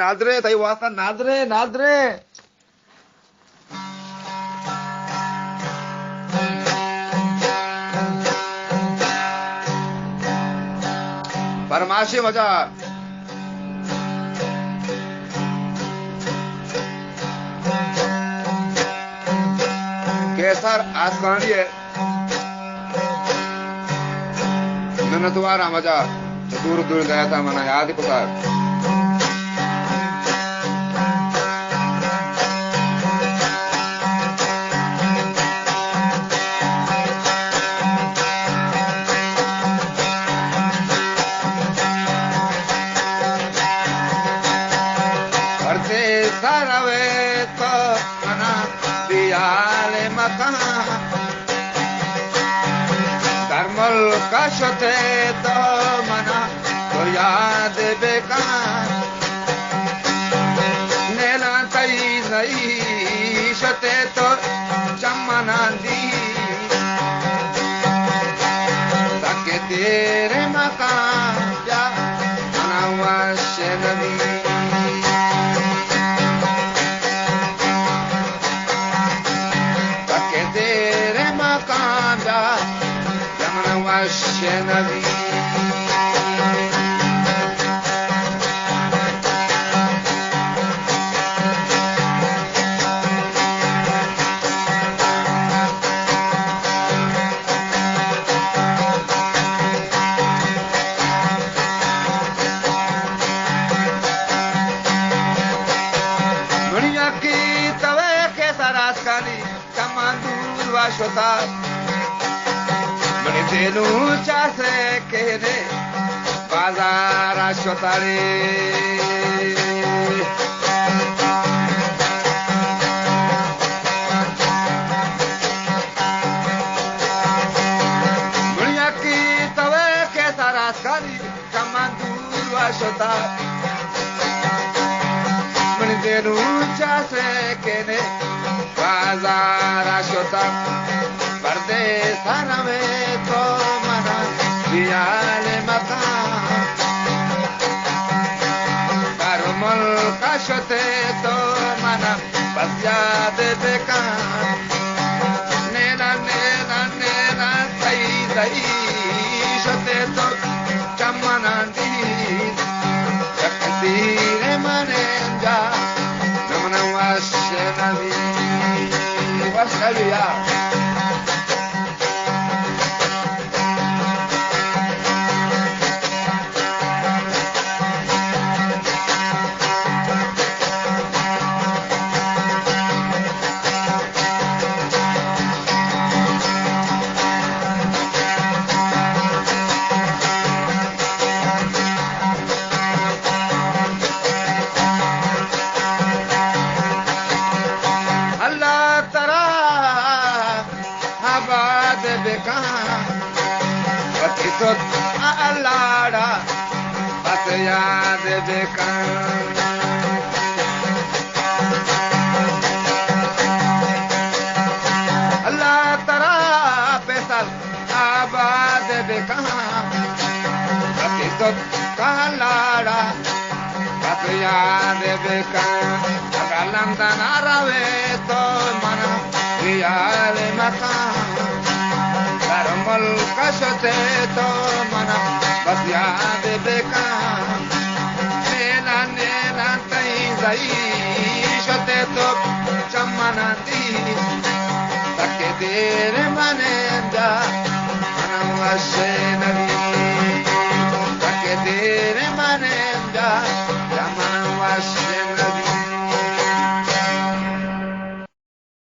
नादरे ताई वास्ता नादरे नादरे परमाशी मजा केसर आसमानी है ननतवारा मजा दूर दूर गया था मना याद ही पुकार धर्मल कशते तो मना तो याद बेकार नेला तई नहीं शते तो चमना दी ताके तेरे मकान जा अनावश्य नबी Navy Dunia kita we ke saras kali kamandu washota Tenu chase kene bazara shotare Dunia ki tawe ke saras kali kamandu ashota Tenu chase kene bazara shota Pardesana me to mana diale mata Karmal kashote to mana pasya de beka Nena nena nena tai tai shote to chamana di Yakatire manenja namana washenavi washaviya Alada Batya de Bekan Allah Tara Pesal Abad de Bekan Batisot Alada Batya de Bekan Agalam Tanarawe to mana Riyale Matan Karmal kashate to mana basya de beka nena nena tai zai shate to chamana di takke tere manenda anavashe